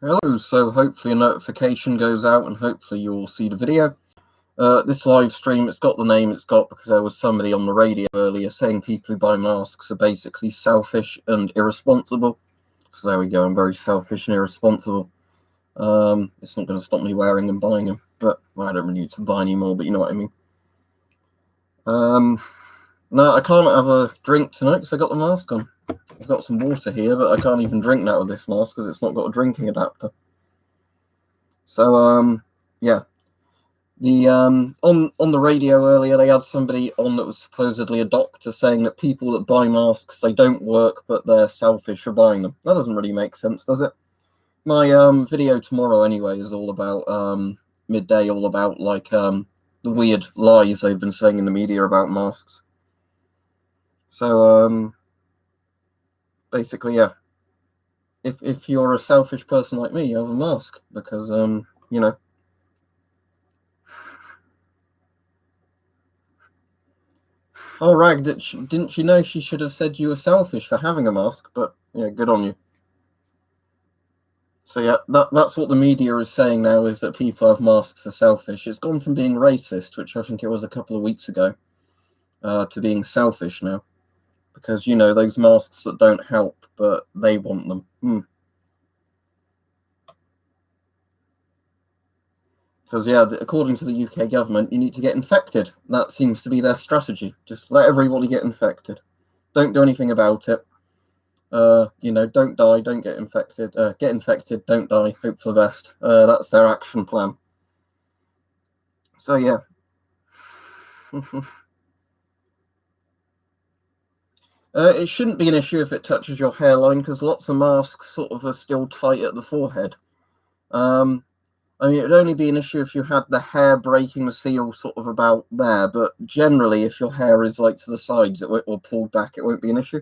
Hello, so hopefully a notification goes out and hopefully you'll see the video. This live stream, it's got the name it's got because there was somebody on the radio earlier saying people who buy masks are basically selfish and irresponsible. So there we go, I'm very selfish and irresponsible. It's not going to stop me wearing and buying them, but well, I don't really need to buy anymore, but you know what I mean. No, I can't have a drink tonight because I got the mask on. I've got some water here, but I can't even drink that with this mask because it's not got a drinking adapter. So, yeah. The on the radio earlier, they had somebody on that was supposedly a doctor saying that people that buy masks, they don't work, but they're selfish for buying them. That doesn't really make sense, does it? My video tomorrow anyway is all about midday, all about like the weird lies they've been saying in the media about masks. So basically, yeah. If you're a selfish person like me, you have a mask because you know. Oh, Rag, didn't she know she should have said you were selfish for having a mask? But yeah, good on you. So yeah, that's what the media is saying now, is that people who have masks are selfish. It's gone from being racist, which I think it was a couple of weeks ago, to being selfish now. Because, you know, those masks that don't help, but they want them. Because, yeah, according to the UK government, you need to get infected. That seems to be their strategy. Just let everybody get infected. Don't do anything about it. You know, don't die, don't get infected. Get infected, don't die, hope for the best. That's their action plan. So, yeah. It shouldn't be an issue if it touches your hairline, because lots of masks sort of are still tight at the forehead. I mean, it would only be an issue if you had the hair breaking the seal sort of about there, but generally, if your hair is like to the sides or pulled back, it won't be an issue.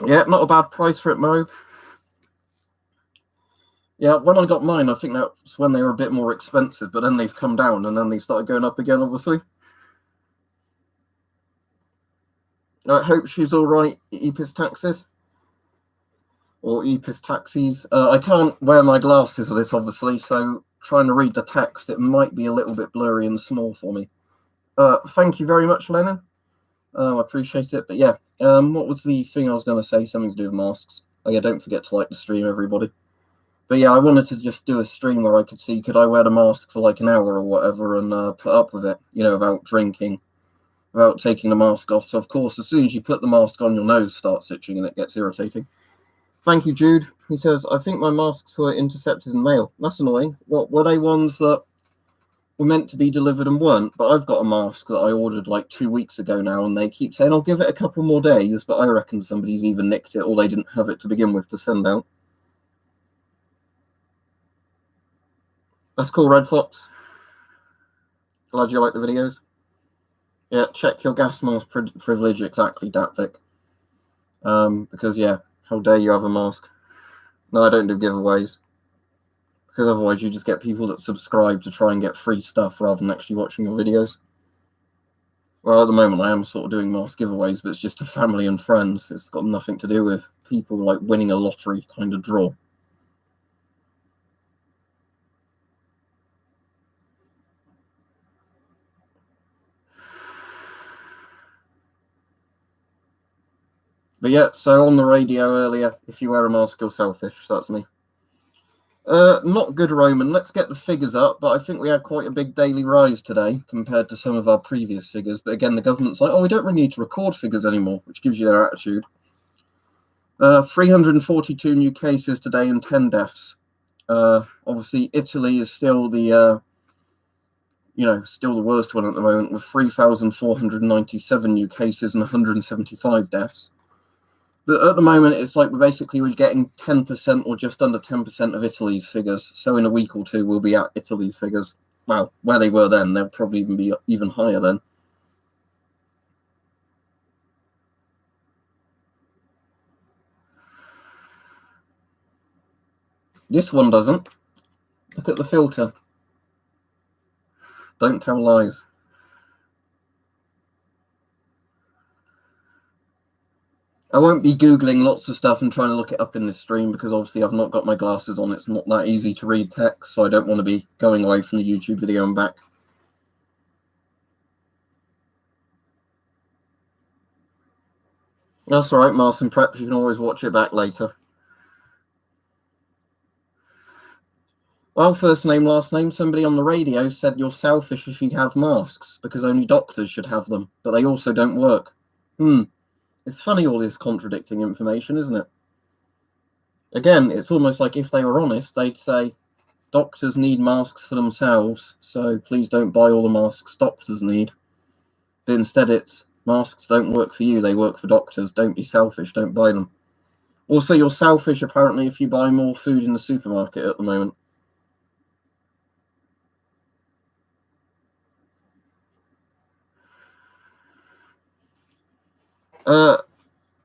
Yeah, not a bad price for it, Mo. Yeah, when I got mine, I think that's when they were a bit more expensive, but then they've come down and then they started going up again, obviously. I hope she's all right, Epis Taxis. Or Epis Taxis. I can't wear my glasses with this, obviously, so trying to read the text, it might be a little bit blurry and small for me. Thank you very much, Lennon. I appreciate it. But yeah, what was the thing I was going to say? Something to do with masks. Oh yeah, don't forget to like the stream, everybody. But yeah, I wanted to just do a stream where I could see, could I wear the mask for like an hour or whatever and put up with it, you know, without drinking, without taking the mask off. So, of course, as soon as you put the mask on, your nose starts itching and it gets irritating. Thank you, Jude. He says, I think my masks were intercepted in mail. That's annoying. What were they, ones that were meant to be delivered and weren't? But I've got a mask that I ordered like 2 weeks ago now, and they keep saying, I'll give it a couple more days, but I reckon somebody's either nicked it or they didn't have it to begin with to send out. That's cool, Red Fox. Glad you like the videos. Yeah, check your gas mask privilege, exactly, Datvik. Because, yeah, how dare you have a mask? No, I don't do giveaways. Because otherwise you just get people that subscribe to try and get free stuff rather than actually watching your videos. Well, at the moment I am sort of doing mask giveaways, but it's just to family and friends. It's got nothing to do with people like winning a lottery kind of draw. But yeah, so on the radio earlier, if you wear a mask, you're selfish. So that's me. Not good, Roman. Let's get the figures up, but I think we had quite a big daily rise today compared to some of our previous figures. But again, the government's like, oh, we don't really need to record figures anymore, which gives you their attitude. 342 new cases today and 10 deaths. Obviously, Italy is still the, still the worst one at the moment, with 3,497 new cases and 175 deaths. But at the moment, it's like we're getting 10% or just under 10% of Italy's figures. So in a week or two, we'll be at Italy's figures. Well, where they were then, they'll probably even be even higher then. This one doesn't. Look at the filter. Don't tell lies. I won't be Googling lots of stuff and trying to look it up in this stream because obviously I've not got my glasses on. It's not that easy to read text, so I don't want to be going away from the YouTube video and back. That's all right, Martin Prep. You can always watch it back later. Well, first name, last name. Somebody on the radio said you're selfish if you have masks because only doctors should have them, but they also don't work. It's funny, all this contradicting information, isn't it? Again, it's almost like if they were honest, they'd say doctors need masks for themselves, so please don't buy all the masks doctors need. But instead it's masks don't work for you, they work for doctors. Don't be selfish, don't buy them. Also, you're selfish apparently if you buy more food in the supermarket at the moment.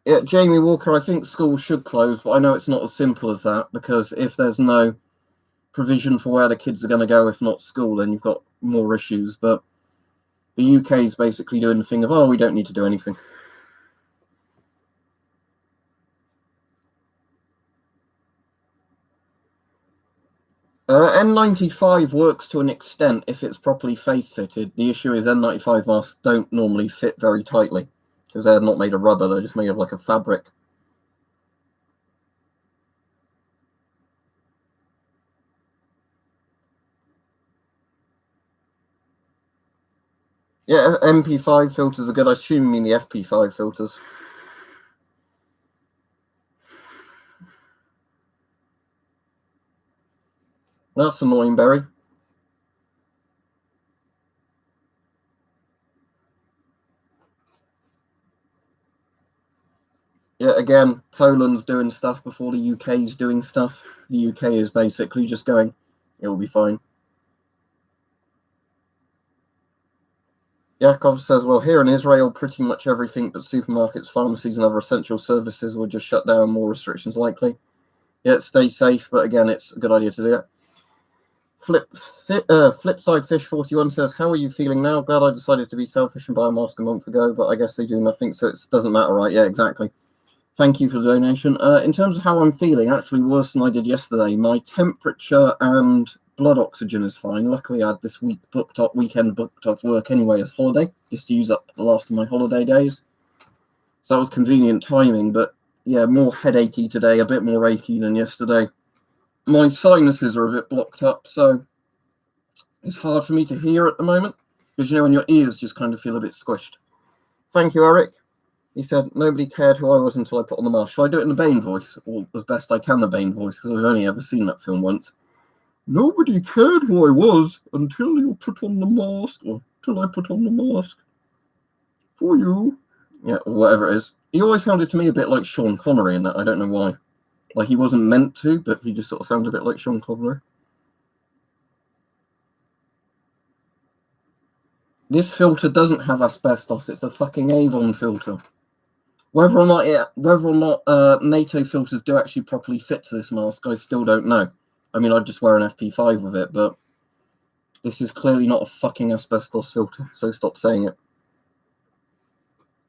Yeah, Jamie Walker, I think schools should close, but I know it's not as simple as that, because if there's no provision for where the kids are going to go, if not school, then you've got more issues. But the UK is basically doing the thing of, oh, we don't need to do anything. N95 works to an extent if it's properly face fitted. The issue is N95 masks don't normally fit very tightly because they're not made of rubber, they're just made of like a fabric. Yeah, MP5 filters are good. I assume you mean the FP5 filters. That's annoying, Barry. Yeah, again, Poland's doing stuff before the UK's doing stuff. The UK is basically just going, it will be fine. Yakov says, well, here in Israel, pretty much everything but supermarkets, pharmacies, and other essential services will just shut down, more restrictions likely. Yeah, stay safe, but again, it's a good idea to do that. Flipside Fish 41 says, how are you feeling now? Glad I decided to be selfish and buy a mask a month ago, but I guess they do nothing, so it doesn't matter, right? Yeah, exactly. Thank you for the donation. In terms of how I'm feeling, actually worse than I did yesterday. My temperature and blood oxygen is fine. Luckily, I had this weekend booked off work anyway as holiday, just to use up the last of my holiday days. So that was convenient timing, but yeah, more headachy today, a bit more achy than yesterday. My sinuses are a bit blocked up, so it's hard for me to hear at the moment, because, you know, when your ears just kind of feel a bit squished. Thank you, Eric. He said, nobody cared who I was until I put on the mask. Should I do it in the Bane voice? Or as best I can the Bane voice, because I've only ever seen that film once. Nobody cared who I was until you put on the mask, or till I put on the mask. For you. Yeah, or whatever it is. He always sounded to me a bit like Sean Connery in that. I don't know why. Like, he wasn't meant to, but he just sort of sounded a bit like Sean Connery. This filter doesn't have asbestos. It's a fucking Avon filter. Whether or not NATO filters do actually properly fit to this mask, I still don't know. I mean, I'd just wear an FP5 with it, but this is clearly not a fucking asbestos filter, so stop saying it.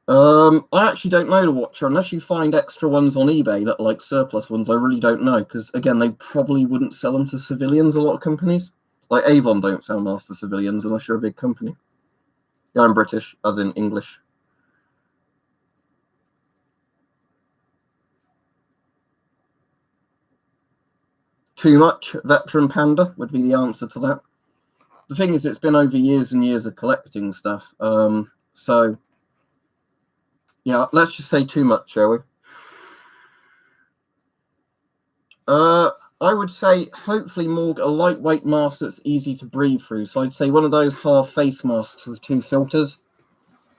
I actually don't know the watcher. Unless you find extra ones on eBay that are like surplus ones, I really don't know, because again, they probably wouldn't sell them to civilians, a lot of companies. Like Avon don't sell masks to civilians unless you're a big company. Yeah, I'm British, as in English. Too much veteran panda would be the answer to that. The thing is, it's been over years and years of collecting stuff. So, yeah, let's just say too much, shall we? I would say hopefully more a lightweight mask that's easy to breathe through. So I'd say one of those half face masks with 2 filters.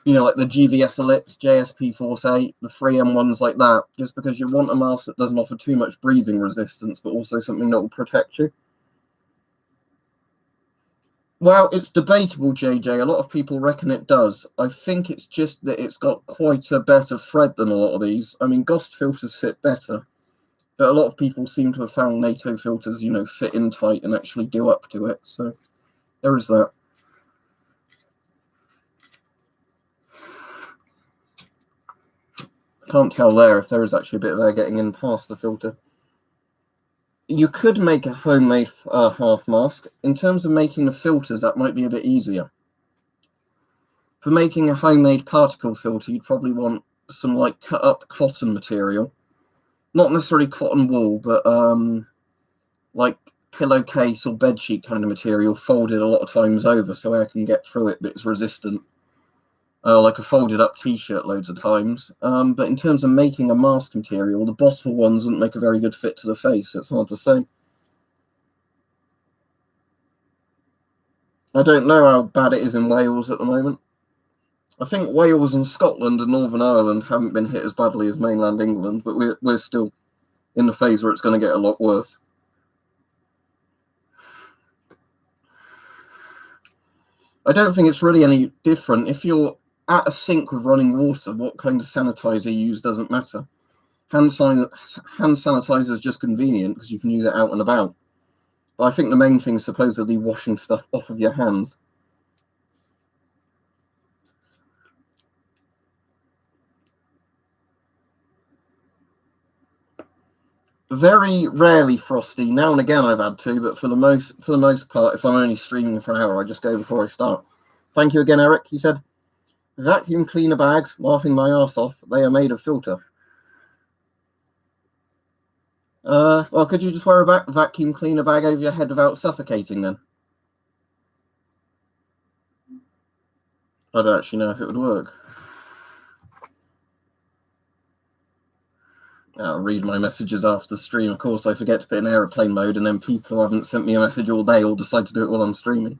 You know, like the GVS Ellipse, JSP Force 8, the 3M ones like that, just because you want a mask that doesn't offer too much breathing resistance, but also something that will protect you. Well, it's debatable, JJ. A lot of people reckon it does. I think it's just that it's got quite a better thread than a lot of these. I mean, Ghost filters fit better, but a lot of people seem to have found NATO filters, you know, fit in tight and actually do up to it. So there is that. Can't tell there if there is actually a bit of air getting in past the filter. You could make a homemade half mask. In terms of making the filters, that might be a bit easier. For making a homemade particle filter, you'd probably want some like cut up cotton material. Not necessarily cotton wool, but like pillowcase or bedsheet kind of material folded a lot of times over so air can get through it, but it's resistant. Like a folded up t-shirt loads of times. But in terms of making a mask material, the bottle ones wouldn't make a very good fit to the face. It's hard to say. I don't know how bad it is in Wales at the moment. I think Wales and Scotland and Northern Ireland haven't been hit as badly as mainland England, but we're still in the phase where it's going to get a lot worse. I don't think it's really any different. If you're at a sink with running water, what kind of sanitizer you use doesn't matter. Hand sanitizer is just convenient because you can use it out and about. But I think the main thing is supposedly washing stuff off of your hands. Very rarely frosty. Now and again I've had to, but for the most part, if I'm only streaming for an hour, I just go before I start. Thank you again, Eric. He said, vacuum cleaner bags, laughing my arse off. They are made of filter. Well, could you just wear a vacuum cleaner bag over your head without suffocating then? I don't actually know if it would work. I'll read my messages after the stream. Of course, I forget to put in aeroplane mode, and then people who haven't sent me a message all day all decide to do it while I'm streaming.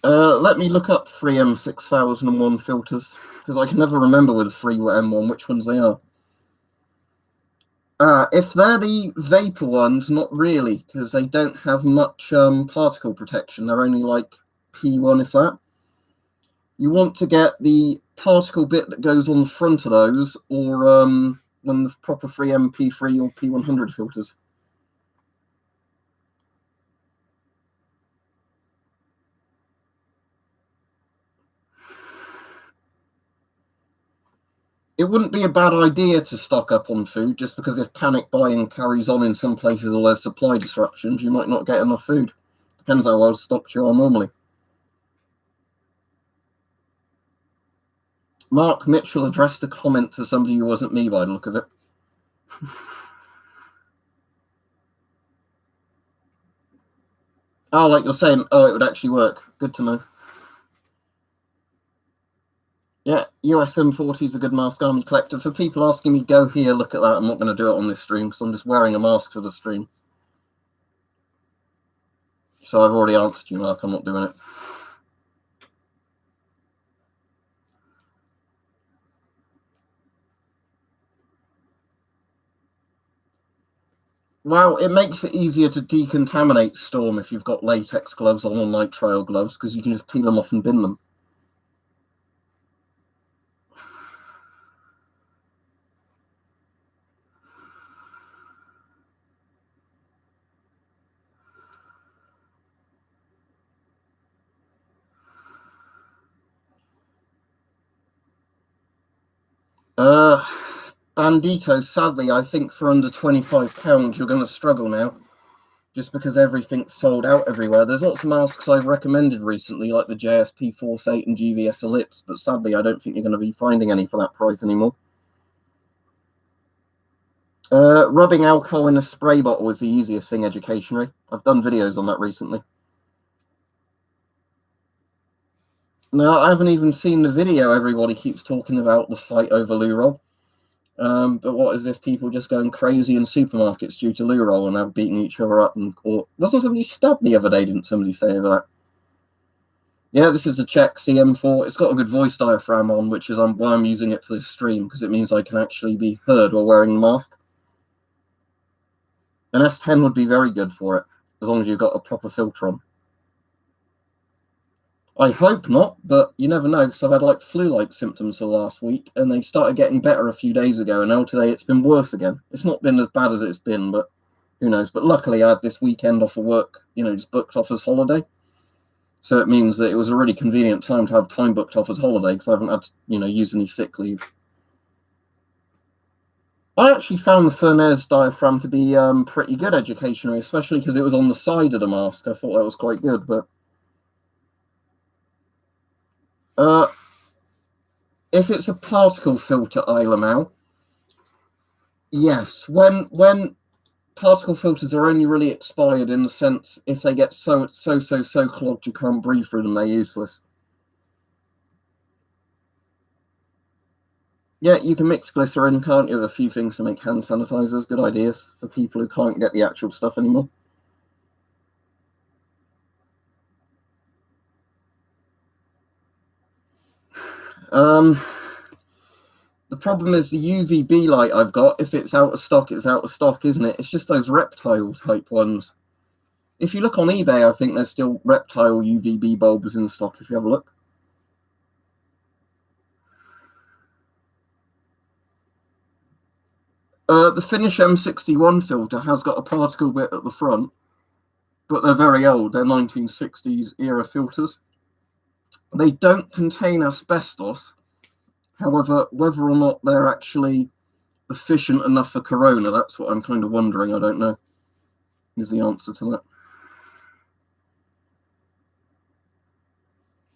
Let me look up 3M6001 filters, because I can never remember with the 3M1 which ones they are. If they're the vapor ones, not really, because they don't have much particle protection. They're only like P1, if that. You want to get the particle bit that goes on the front of those, or one of the proper 3M P3 or P100 filters. It wouldn't be a bad idea to stock up on food, just because if panic buying carries on in some places or there's supply disruptions, you might not get enough food. Depends how well stocked you are normally. Mark Mitchell addressed a comment to somebody who wasn't me by the look of it. Oh, like you're saying, oh, it would actually work. Good to know. Yeah, USM40 is a good mask army collector. For people asking me, go here, look at that. I'm not going to do it on this stream because I'm just wearing a mask for the stream. So I've already answered you, Mark. I'm not doing it. Well, it makes it easier to decontaminate Storm if you've got latex gloves on or night trail gloves, because you can just peel them off and bin them. Bandito, sadly, I think for under £25, you're going to struggle now, just because everything's sold out everywhere. There's lots of masks I've recommended recently, like the JSP Force 8 and GVS Ellipse, but sadly, I don't think you're going to be finding any for that price anymore. Rubbing alcohol in a spray bottle is the easiest thing educationally. I've done videos on that recently. No, I haven't even seen the video. Everybody keeps talking about the fight over loo roll. But what is this? People just going crazy in supermarkets due to loo roll and have beaten each other up. Or wasn't somebody stabbed the other day? Didn't somebody say over that? Yeah, this is the Czech CM4. It's got a good voice diaphragm on, which is why I'm using it for this stream, because it means I can actually be heard while wearing the mask. An S10 would be very good for it, as long as you've got a proper filter on. I hope not, but you never know, because I've had like flu-like symptoms for the last week, and they started getting better a few days ago, and now today it's been worse again. It's not been as bad as it's been, but who knows. But luckily I had this weekend off of work, just booked off as holiday, So it means that it was a really convenient time to have time booked off as holiday because I haven't had to, use any sick leave. I actually found the Fernez diaphragm to be pretty good educationally, especially because it was on the side of the mask. I thought that was quite good, but if it's a particle filter, Ilamau, yes. When particle filters are only really expired in the sense if they get so clogged you can't breathe through them, they're useless. Yeah, you can mix glycerin, can't you, with a few things to make hand sanitizers. Good ideas for people who can't get the actual stuff anymore. The problem is the UVB light I've got, if it's out of stock, it's out of stock, isn't it? It's just those reptile type ones. If you look on eBay, I think there's still reptile UVB bulbs in stock if you have a look. The Finish M61 filter has got a particle bit at the front, but they're very old. They're 1960s era filters. They don't contain asbestos. However, whether or not they're actually efficient enough for corona, that's what I'm kind of wondering. I don't know, is the answer to that.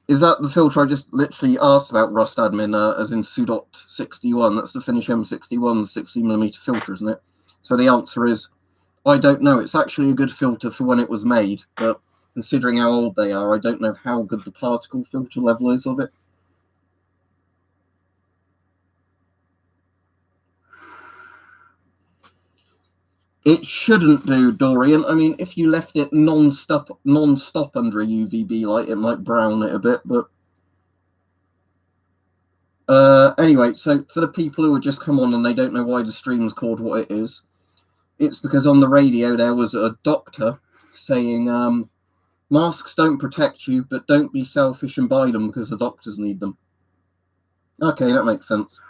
Is that the filter I just literally asked about, Rust Admin, as in Sudot 61? That's the Finish M61 60mm filter, isn't it? So the answer is, I don't know. It's actually a good filter for when it was made, but considering how old they are, I don't know how good the particle filter level is of it. It shouldn't do, Dorian. I mean, if you left it non-stop under a UVB light, it might brown it a bit, but anyway, so for the people who have just come on and they don't know why the stream's called what it is, it's because on the radio there was a doctor saying masks don't protect you, but don't be selfish and buy them because the doctors need them. Okay, that makes sense.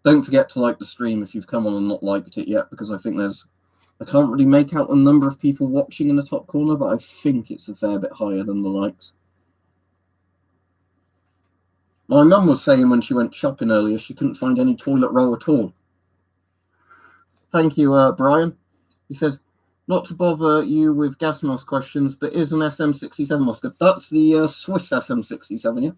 Don't forget to like the stream if you've come on and not liked it yet, because I think I can't really make out the number of people watching in the top corner, but I think it's a fair bit higher than the likes. My mum was saying when she went shopping earlier, she couldn't find any toilet roll at all. Thank you, Brian. He says, not to bother you with gas mask questions, but is an SM67 mask? That's the Swiss SM67, yeah?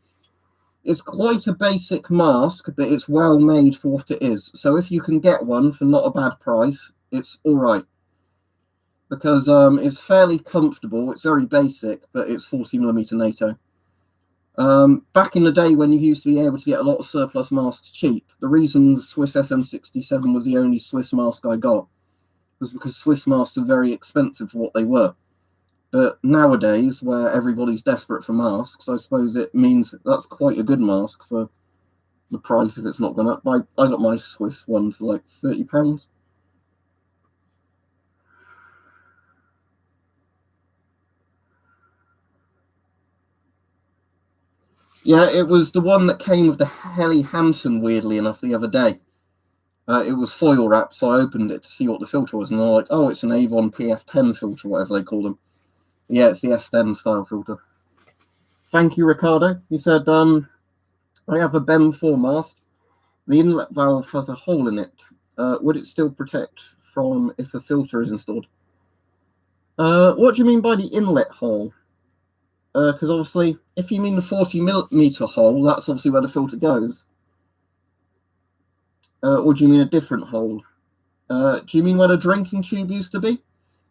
It's quite a basic mask, but it's well made for what it is. So if you can get one for not a bad price, it's all right. Because it's fairly comfortable. It's very basic, but it's 40mm NATO. Back in the day when you used to be able to get a lot of surplus masks cheap, the reason the Swiss SM67 was the only Swiss mask I got was because Swiss masks are very expensive for what they were. But nowadays, where everybody's desperate for masks, I suppose it means that's quite a good mask for the price if it's not gone up. I got my Swiss one for like £30. Yeah, it was the one that came with the Helly Hansen, weirdly enough, the other day. It was foil wrapped, so I opened it to see what the filter was, and they're like, oh, it's an Avon PF10 filter, whatever they call them. Yeah, it's the S10 style filter. Thank you, Ricardo. He said, I have a BEM 4 mask. The inlet valve has a hole in it. Would it still protect from if a filter is installed? What do you mean by the inlet hole? Because obviously, if you mean the 40mm hole, that's obviously where the filter goes. Or do you mean a different hole? Do you mean where the drinking tube used to be?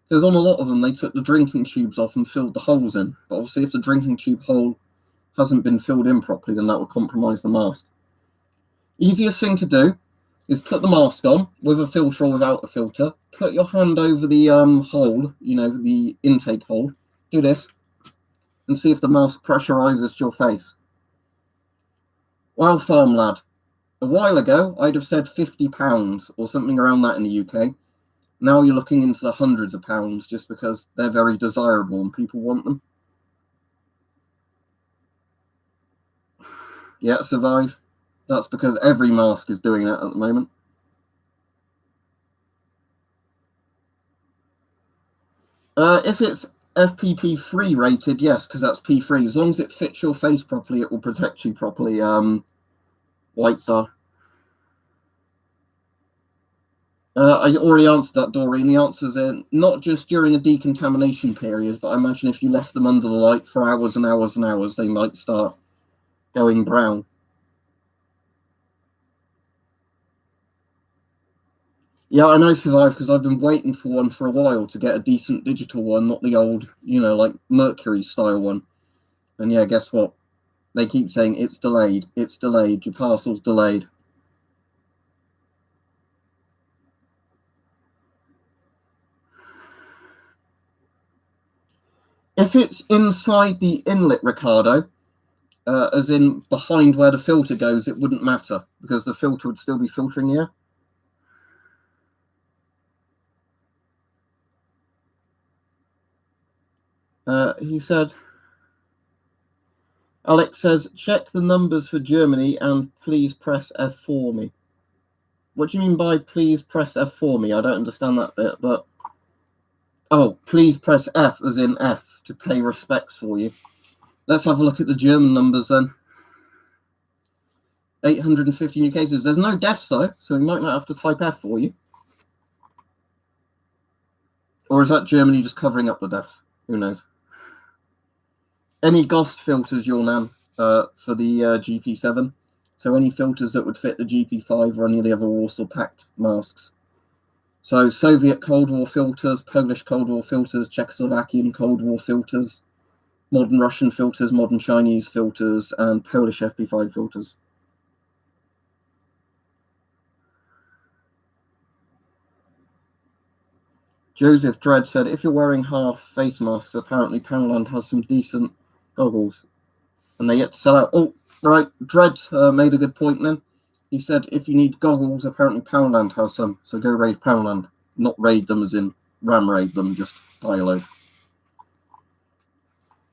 Because on a lot of them, they took the drinking tubes off and filled the holes in. But obviously, if the drinking tube hole hasn't been filled in properly, then that will compromise the mask. Easiest thing to do is put the mask on with a filter or without a filter. Put your hand over the hole, the intake hole. Do this and see if the mask pressurizes your face. Wild Farm Lad. A while ago, I'd have said £50 or something around that in the UK. Now you're looking into the hundreds of pounds just because they're very desirable and people want them. Yeah, survive. That's because every mask is doing that at the moment. If it's FPP3 rated, yes, because that's P3. As long as it fits your face properly, it will protect you properly. White Star. I already answered that, Doreen. The answer's not just during a decontamination period, but I imagine if you left them under the light for hours and hours and hours, they might start going brown. Yeah, I know Survive because I've been waiting for one for a while to get a decent digital one, not the old, like Mercury style one. And yeah, guess what? They keep saying it's delayed, your parcel's delayed. If it's inside the inlet, Ricardo, as in behind where the filter goes, it wouldn't matter because the filter would still be filtering the air. He said, Alex says, check the numbers for Germany and please press F for me. What do you mean by please press F for me? I don't understand that bit, but... Oh, please press F as in F to pay respects for you. Let's have a look at the German numbers then. 850 new cases. There's no deaths though, so we might not have to type F for you. Or is that Germany just covering up the deaths? Who knows? Any GOST filters, your nan, for the GP7. So any filters that would fit the GP5 or any of the other Warsaw Pact masks. So Soviet Cold War filters, Polish Cold War filters, Czechoslovakian Cold War filters, modern Russian filters, modern Chinese filters, and Polish FP5 filters. Joseph Dredd said, if you're wearing half face masks, apparently Poundland has some decent goggles. And they yet to sell out. Oh, right, Dredd made a good point then. He said, if you need goggles, apparently Poundland has some. So go raid Poundland. Not raid them as in ram raid them, just buy a load.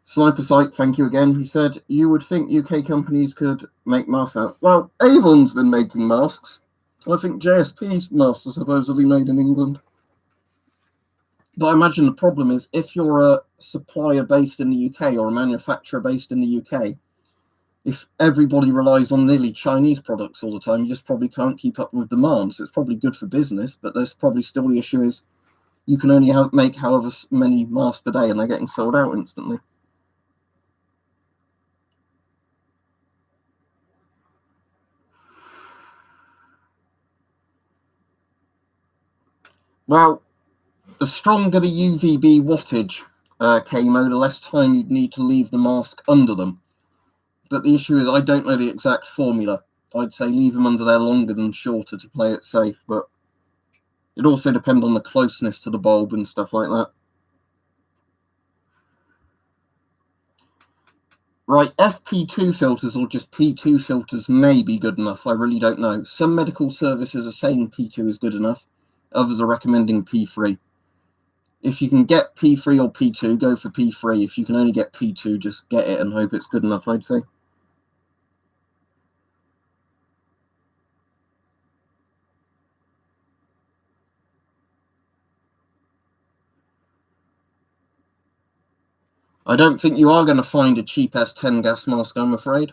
Sniper Sight, thank you again. He said, you would think UK companies could make masks out. Well, Avon's been making masks. I think JSP's masks are supposedly made in England. But I imagine the problem is if you're a supplier based in the UK or a manufacturer based in the UK, if everybody relies on nearly Chinese products all the time, you just probably can't keep up with demand. So it's probably good for business, but there's probably still the issue is you can only make however many masks per day and they're getting sold out instantly. Well, the stronger the UVB wattage, KMO, the less time you'd need to leave the mask under them. But the issue is I don't know the exact formula. I'd say leave them under there longer than shorter to play it safe, but it also depends on the closeness to the bulb and stuff like that. Right, FP2 filters or just P2 filters may be good enough. I really don't know. Some medical services are saying P2 is good enough. Others are recommending P3. If you can get P3 or P2, go for P3. If you can only get P2, just get it and hope it's good enough, I'd say. I don't think you are going to find a cheap S10 gas mask, I'm afraid.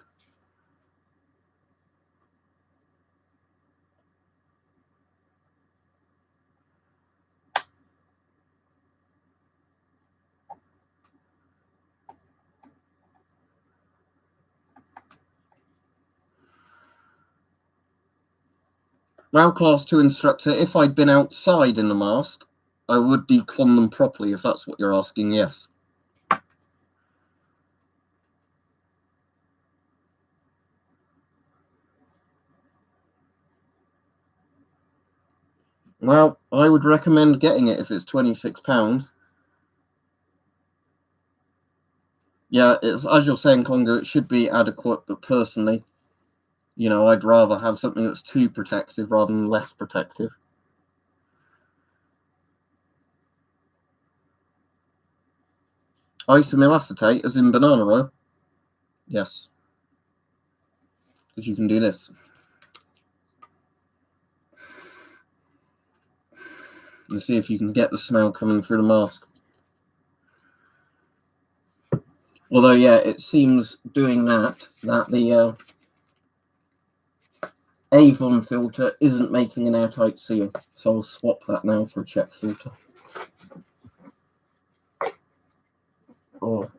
Well, Class 2 instructor, if I'd been outside in the mask, I would decon them properly, if that's what you're asking, yes. Well, I would recommend getting it if it's £26. Yeah, it's as you're saying, Congo, it should be adequate, but personally, I'd rather have something that's too protective rather than less protective. Isomyl acetate, as in banana oil? Yes. Because you can do this. And see if you can get the smell coming through the mask. Although, yeah, it seems doing that the Avon filter isn't making an airtight seal. So I'll swap that now for a check filter. Or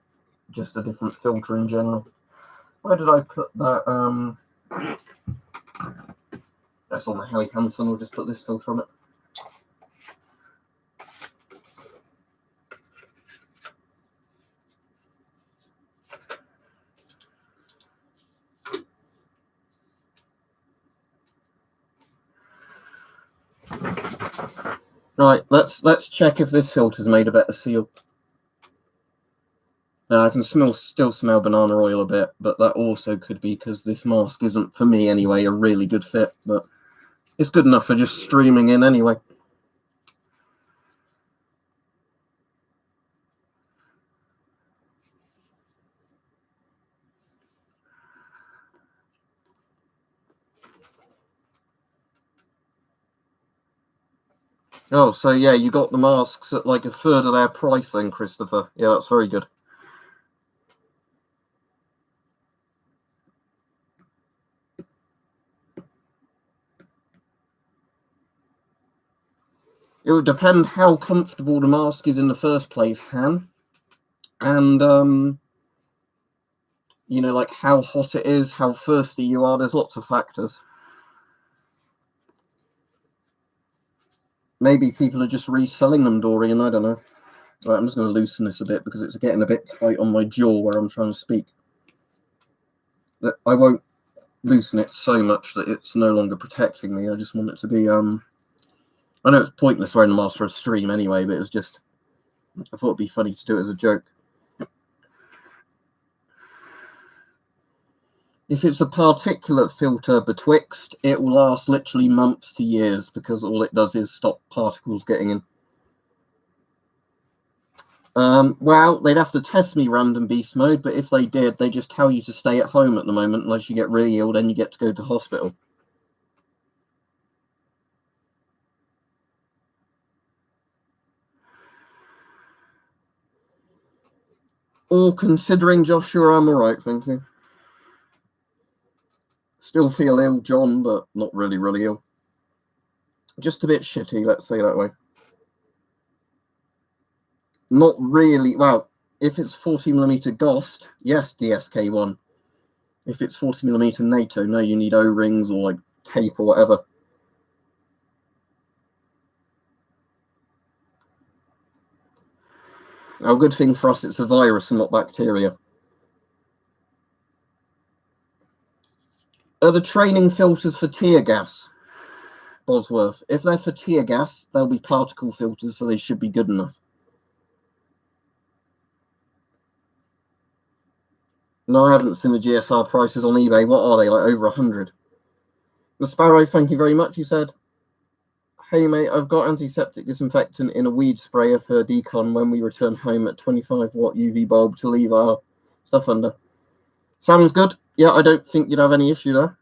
just a different filter in general. Where did I put that? That's on the Helly Hansen. I'll just put this filter on it. Right, let's check if this filter's made a better seal. Now I can still smell banana oil a bit, but that also could be because this mask isn't, for me anyway, a really good fit, but it's good enough for just streaming in anyway. Oh, so yeah, you got the masks at like a third of their price then, Christopher. Yeah, that's very good. It would depend how comfortable the mask is in the first place, Han. And, you know, like how hot it is, how thirsty you are. There's lots of factors. Maybe people are just reselling them, Dorian. I don't know. Right, I'm just going to loosen this a bit because it's getting a bit tight on my jaw where I'm trying to speak. I won't loosen it so much that it's no longer protecting me. I just want it to be, I know it's pointless wearing the mask for a stream anyway, but it was just, I thought it'd be funny to do it as a joke. If it's a particulate filter betwixt, it will last literally months to years because all it does is stop particles getting in. Well, they'd have to test me random beast mode, but if they did, they just tell you to stay at home at the moment unless you get really ill, then you get to go to hospital. All considering, Joshua, I'm alright, thank you. Still feel ill, John, but not really, really ill. Just a bit shitty, let's say that way. Not really. Well, if it's 40mm Ghost, yes, DSK1. If it's 40mm NATO, no, you need O-rings or like tape or whatever. Oh, good thing for us, it's a virus and not bacteria. Are the training filters for tear gas, Bosworth? If they're for tear gas, they'll be particle filters, so they should be good enough. No, I haven't seen the GSR prices on eBay. What are they, like over 100? The Sparrow, thank you very much, he said. Hey mate, I've got antiseptic disinfectant in a weed sprayer for decon when we return home at 25 watt UV bulb to leave our stuff under. Sounds good. Yeah, I don't think you'd have any issue there.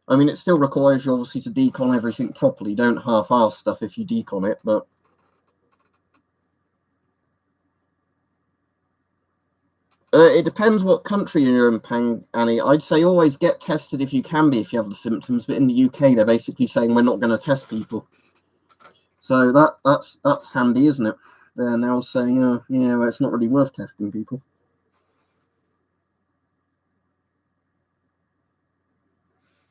I mean, it still requires you obviously to decon everything properly. Don't half-ass stuff if you decon it, but it depends what country you're in, Pang Annie. I'd say always get tested if you can be, if you have the symptoms. But in the UK, they're basically saying we're not going to test people. So that's handy, isn't it? They're now saying, yeah, well, it's not really worth testing people.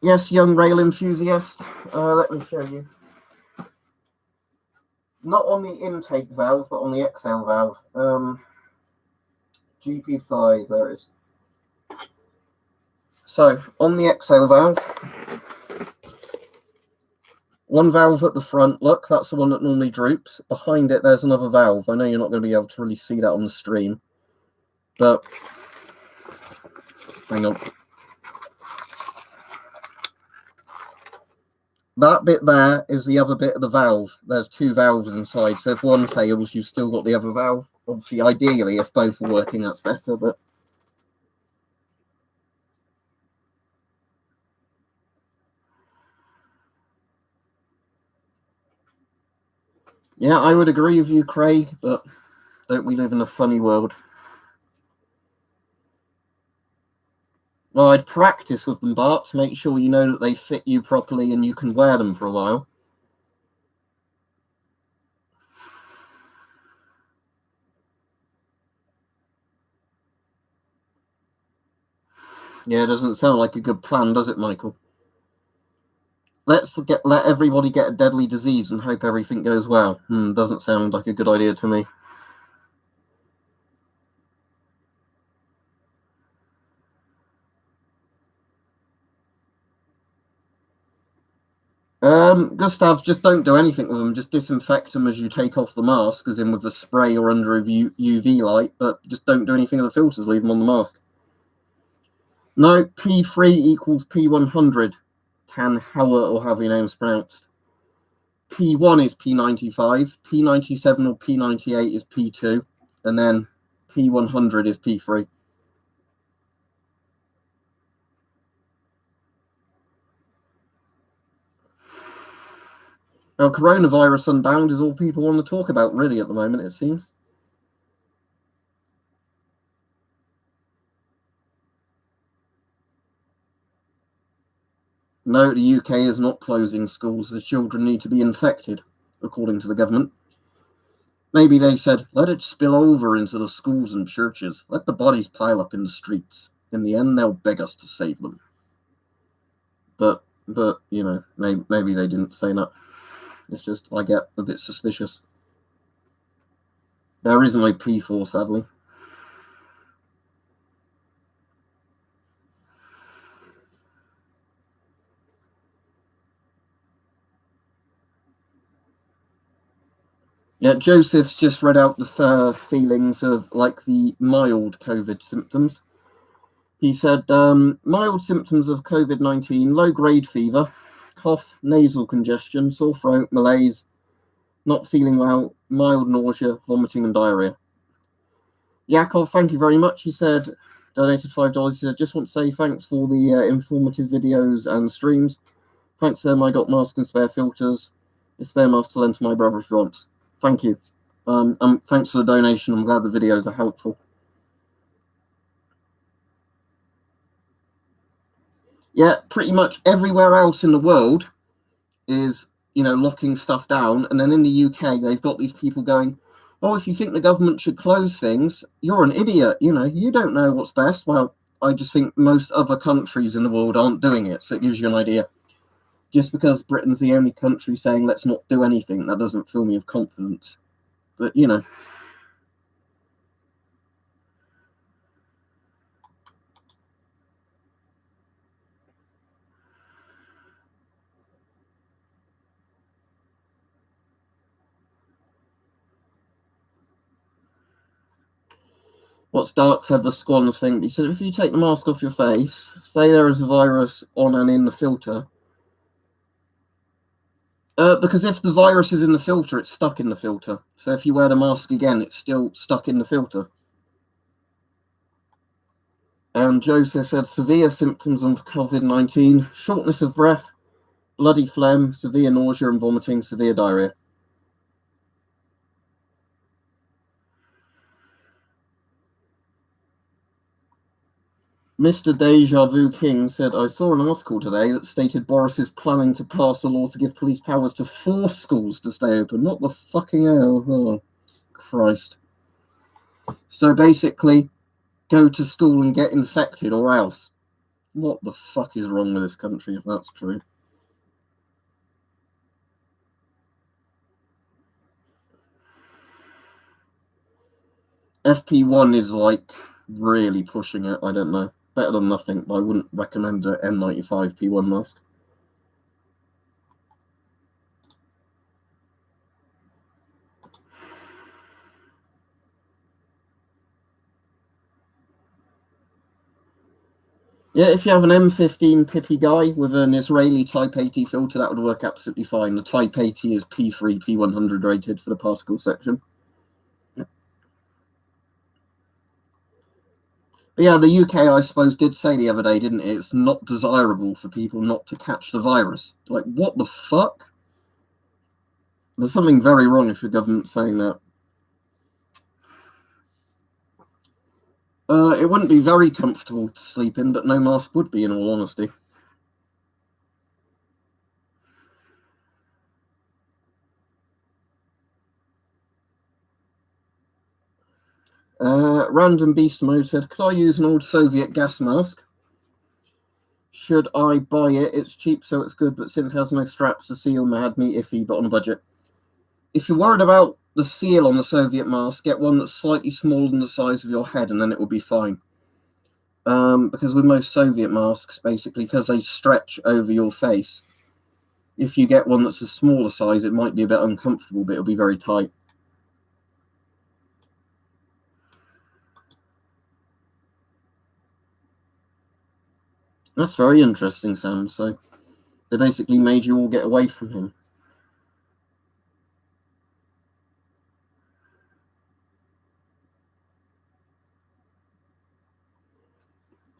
Yes, young rail enthusiast. Let me show you. Not on the intake valve, but on the exhale valve. GP5, there it is. So, on the exhale valve, one valve at the front, look, that's the one that normally droops. Behind it, there's another valve. I know you're not going to be able to really see that on the stream, but hang on. That bit there is the other bit of the valve. There's two valves inside, so if one fails, you've still got the other valve. Obviously, ideally, if both are working, that's better, but yeah, I would agree with you, Craig, but don't we live in a funny world? Well, I'd practice with them, Bart, to make sure you know that they fit you properly and you can wear them for a while. Yeah, it doesn't sound like a good plan, does it, Michael? Let everybody get a deadly disease and hope everything goes well. Doesn't sound like a good idea to me. Gustav, just don't do anything with them. Just disinfect them as you take off the mask, as in with the spray or under a UV light, but just don't do anything with the filters. Leave them on the mask. No, P3 equals P100. Tanhauer, or however your name's pronounced. P1 is P95, P97 or P98 is P2, and then P100 is P3. Now, coronavirus unbound is all people want to talk about, really, at the moment, it seems. No, the UK is not closing schools. The children need to be infected, according to the government. Maybe they said, let it spill over into the schools and churches. Let the bodies pile up in the streets. In the end, they'll beg us to save them. But you know, maybe they didn't say that. It's just, I get a bit suspicious. There is no P4, sadly. Yeah, Joseph's just read out the feelings of, like, the mild COVID symptoms. He said, mild symptoms of COVID-19, low-grade fever, cough, nasal congestion, sore throat, malaise, not feeling well, mild nausea, vomiting and diarrhea. Yakov, thank you very much. He said, donated $5. He said, just want to say thanks for the informative videos and streams. Thanks, I got masks and spare filters. A spare mask to lend to my brother if he wants. Thank you. Thanks for the donation. I'm glad the videos are helpful. Yeah, pretty much everywhere else in the world is, you know, locking stuff down. And then in the UK, they've got these people going, oh, if you think the government should close things, you're an idiot. You know, you don't know what's best. Well, I just think most other countries in the world aren't doing it. So it gives you an idea. Just because Britain's the only country saying let's not do anything, that doesn't fill me with confidence. But, you know. What's Dark Feather Squan think? He said, if you take the mask off your face, say there is a virus on and in the filter. Because if the virus is in the filter, it's stuck in the filter. So if you wear the mask again, it's still stuck in the filter. And Joseph said, severe symptoms of COVID-19, shortness of breath, bloody phlegm, severe nausea and vomiting, severe diarrhea. Mr. Deja Vu King said, I saw an article today that stated Boris is planning to pass a law to give police powers to force schools to stay open. What the fucking hell? Oh, Christ. So basically, go to school and get infected or else. What the fuck is wrong with this country if that's true? FP1 is like really pushing it. I don't know. Better than nothing, but I wouldn't recommend an N95 P1 mask. Yeah, if you have an M15 Pippy guy with an Israeli Type 80 filter, that would work absolutely fine. The Type 80 is P3, P100 rated for the particle section. But yeah, the UK, I suppose, did say the other day, didn't it? It's not desirable for people not to catch the virus. Like, what the fuck? There's something very wrong if your government's saying that. It wouldn't be very comfortable to sleep in, but no mask would be, in all honesty. Random Beast Mode said, could I use an old Soviet gas mask? Should I buy it? It's cheap, so it's good, but since it has no straps, the seal made me iffy, but on a budget. If you're worried about the seal on the Soviet mask, get one that's slightly smaller than the size of your head, and then it will be fine. Because with most Soviet masks, basically, because they stretch over your face, if you get one that's a smaller size, it might be a bit uncomfortable, but it'll be very tight. That's very interesting, Sam. So they basically made you all get away from him.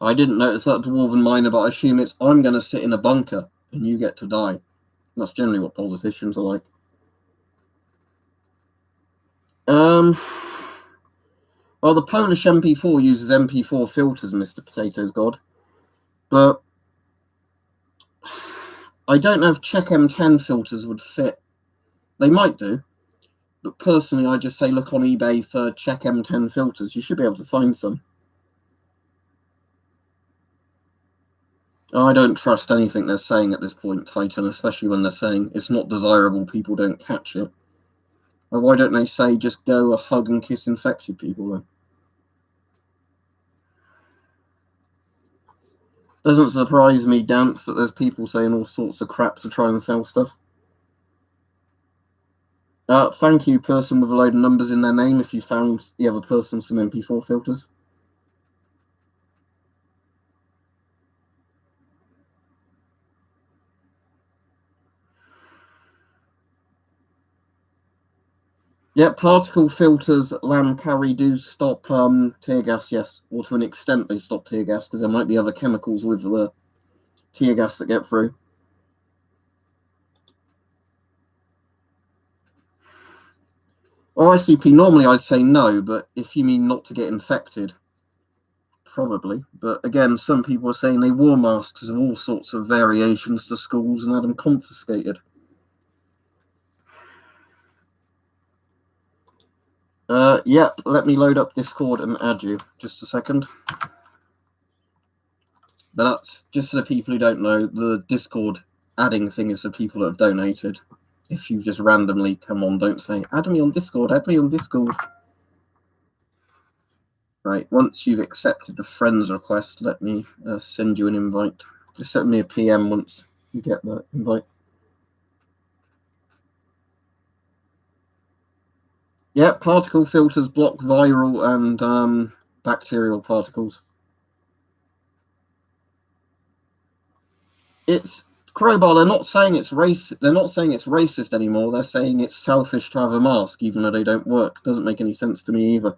I didn't notice that dwarven miner, but I assume it's I'm going to sit in a bunker and you get to die. That's generally what politicians are like. Well, the Polish MP4 uses MP4 filters, Mr. Potatoes God, but I don't know if Czech M10 filters would fit. They might do, but personally, I just say look on eBay for Czech M10 filters. You should be able to find some. I don't trust anything they're saying at this point, Titan, especially when they're saying it's not desirable, people don't catch it. Well, why don't they say just go hug and kiss infected people then? Doesn't surprise me, Dance, that there's people saying all sorts of crap to try and sell stuff. Thank you, person with a load of numbers in their name, if you found the other person some MP4 filters. Yeah, particle filters, lamb carry do stop tear gas, yes. Or to an extent they stop tear gas, because there might be other chemicals with the tear gas that get through. Well, ICP, normally I'd say no, but if you mean not to get infected, probably. But again, some people are saying they wore masks of all sorts of variations to schools and had them confiscated. Yep, let me load up Discord and add you. Just a second. But that's just for the people who don't know, the Discord adding thing is for people that have donated. If you just randomly come on, don't say, add me on Discord, add me on Discord. Right, once you've accepted the friends request, let me send you an invite. Just send me a PM once you get the invite. Yeah, particle filters block viral and bacterial particles. It's Crowbar. They're not saying it's racist. They're not saying it's racist anymore. They're saying it's selfish to have a mask, even though they don't work. Doesn't make any sense to me either.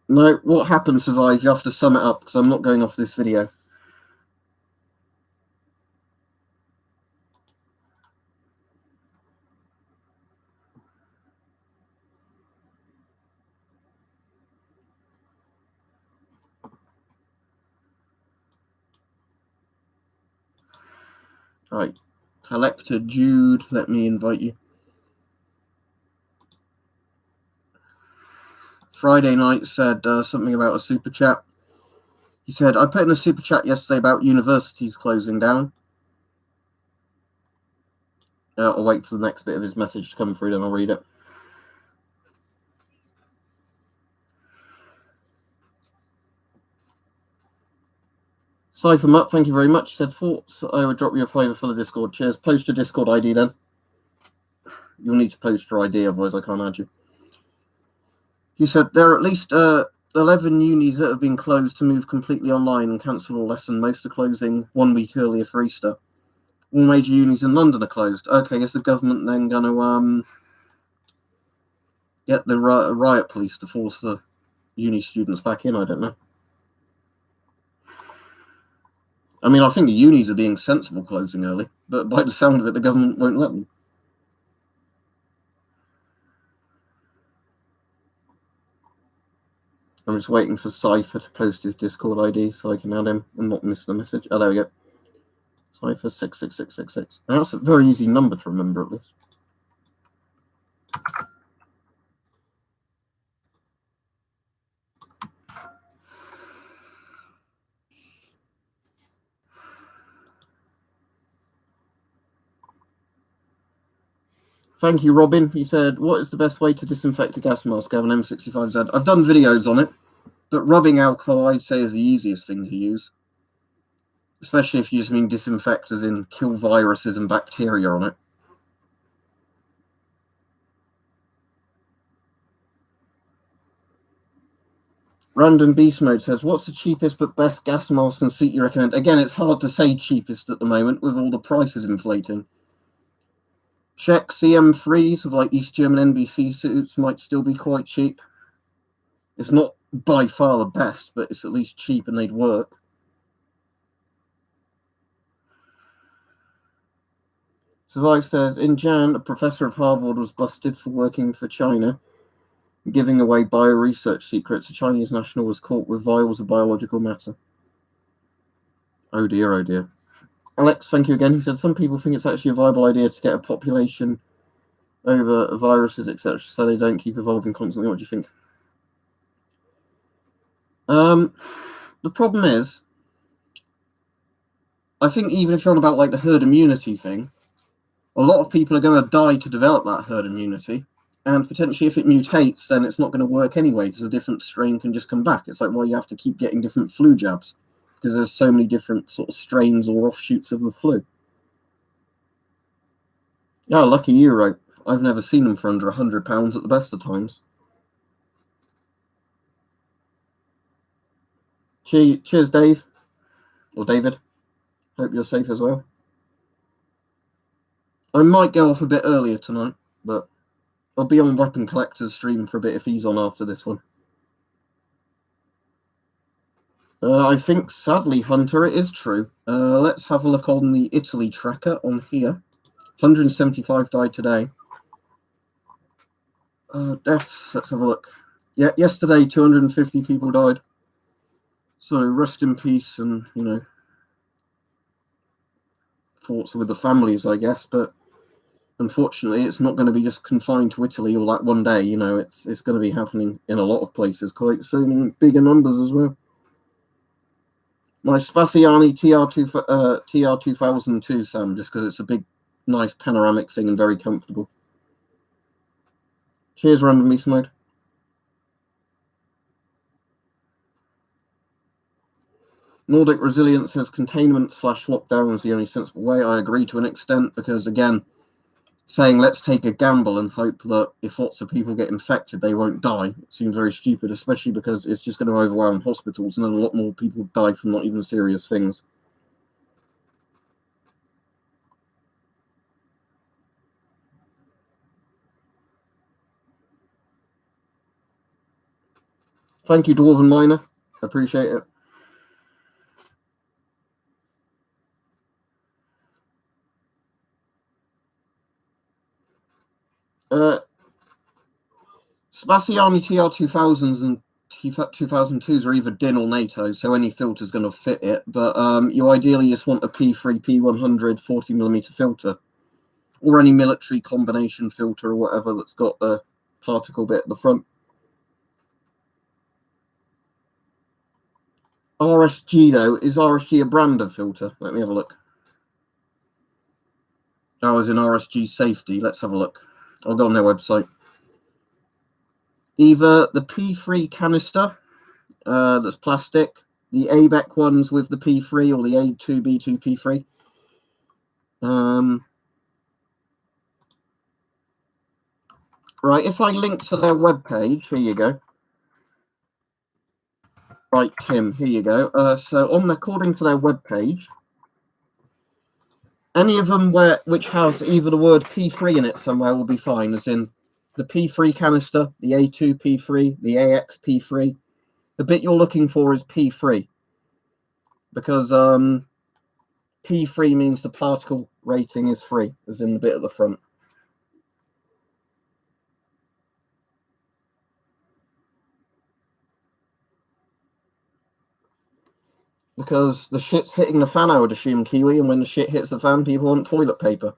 No, what happened, Survive? You have to sum it up because I'm not going off this video. Right, Collector Jude, let me invite you. Friday night said something about a super chat. He said, I put in a super chat yesterday about universities closing down. I'll wait for the next bit of his message to come through, then I'll read it. Cypher Mutt, thank you very much. He said, thoughts, I would drop you a favour for the Discord. Cheers. Post your Discord ID then. You'll need to post your ID, otherwise I can't add you. He said, there are at least 11 unis that have been closed to move completely online and cancel all lesson. Most are closing 1 week earlier for Easter. All major unis in London are closed. Okay, is the government then going to get the riot police to force the uni students back in? I don't know. I mean, I think the unis are being sensible closing early, but by the sound of it, the government won't let them. I'm just waiting for Cypher to post his Discord ID so I can add him and not miss the message. Oh, there we go. Cypher 66666. That's a very easy number to remember at least. Thank you, Robin. He said, what is the best way to disinfect a gas mask? I have an M65Z. I've done videos on it, but rubbing alcohol, I'd say, is the easiest thing to use. Especially if you just mean disinfect as in kill viruses and bacteria on it. Random Beast Mode says, what's the cheapest but best gas mask and suit you recommend? Again, it's hard to say cheapest at the moment with all the prices inflating. Czech CM3s with like East German NBC suits might still be quite cheap. It's not by far the best, but it's at least cheap and they'd work. Survive says, in Jan, a professor of Harvard was busted for working for China, giving away bio-research secrets. A Chinese national was caught with vials of biological matter. Oh dear, oh dear. Alex, thank you again. He said, some people think it's actually a viable idea to get a population over viruses, etc., so they don't keep evolving constantly. What do you think? The problem is, I think even if you're on about like the herd immunity thing, a lot of people are going to die to develop that herd immunity, and potentially if it mutates, then it's not going to work anyway because a different strain can just come back. It's like, well, you have to keep getting different flu jabs because there's so many different sort of strains or offshoots of the flu. Oh, lucky you, right? I've never seen them for under £100 at the best of times. Cheers, Dave. Or David. Hope you're safe as well. I might go off a bit earlier tonight, but I'll be on Weapon Collector's stream for a bit if he's on after this one. I think, sadly, Hunter, it is true. Let's have a look on the Italy tracker on here. 175 died today. Deaths, let's have a look. Yeah, yesterday 250 people died. So rest in peace and, you know, thoughts with the families, I guess, but unfortunately, it's not going to be just confined to Italy all that one day. You know, it's going to be happening in a lot of places, quite soon, in bigger numbers as well. My Spaziani TR2002, Sam, just because it's a big, nice panoramic thing and very comfortable. Cheers, Random Beast Mode. Nordic Resilience says containment/lockdown is the only sensible way. I agree to an extent because, again, saying let's take a gamble and hope that if lots of people get infected, they won't die, it seems very stupid, especially because it's just going to overwhelm hospitals and then a lot more people die from not even serious things. Thank you, Dwarven Miner. Appreciate it. Spaziani TR2000s and T2002s are either DIN or NATO, so any filter is going to fit it, but you ideally just want a P3, P100 40mm filter, or any military combination filter or whatever that's got the particle bit at the front. RSG, though, is RSG a brand of filter? Let me have a look. I was in RSG safety. Let's have a look. I'll go on their website. Either the P3 canister, that's plastic, the ABEC ones with the P3, or the A2B2 P3. Right, if I link to their webpage, here you go. Right, Tim, here you go. So according to their webpage, any of them which has either the word P3 in it somewhere will be fine, as in the P3 canister, the A2 P3, the AX P3. The bit you're looking for is P3, because P3 means the particle rating is free, as in the bit at the front. Because the shit's hitting the fan, I would assume, Kiwi, and when the shit hits the fan, people want toilet paper.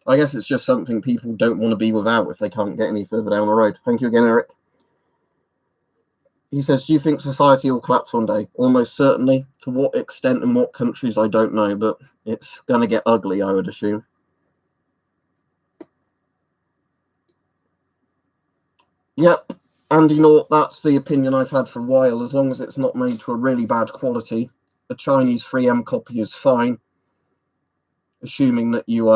I guess it's just something people don't want to be without if they can't get any further down the road. Thank you again, Eric. He says, do you think society will collapse one day? Almost certainly. To what extent and what countries, I don't know, but it's going to get ugly, I would assume. Yep. And you know what? That's the opinion I've had for a while. As long as it's not made to a really bad quality, a Chinese 3M copy is fine. Assuming that you,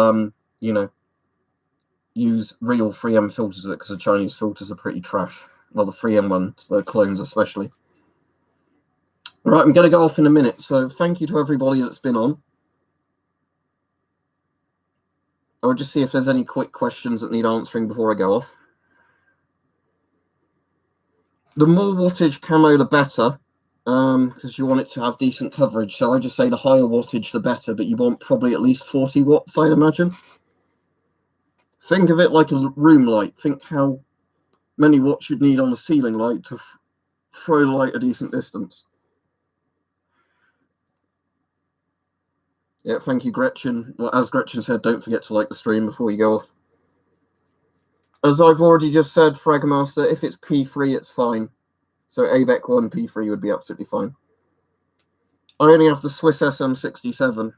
use real 3M filters of it, because the Chinese filters are pretty trash. Well, the 3M ones, the clones especially. Right, I'm going to go off in a minute. So thank you to everybody that's been on. I'll just see if there's any quick questions that need answering before I go off. The more wattage camo, the better, because you want it to have decent coverage. So I just say the higher wattage, the better, but you want probably at least 40 watts, I'd imagine. Think of it like a room light. Think how many watts you'd need on a ceiling light to throw light a decent distance. Yeah, thank you, Gretchen. Well, as Gretchen said, don't forget to like the stream before you go off. As I've already just said, Fragmaster, if it's P3, it's fine. So ABEC 1 P3 would be absolutely fine. I only have the Swiss SM67.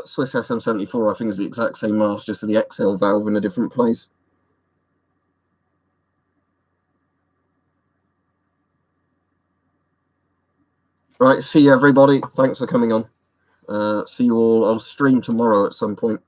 Swiss SM74, I think, is the exact same mask, just with the exhale valve in a different place. Right, see you, everybody. Thanks for coming on. See you all. I'll stream tomorrow at some point.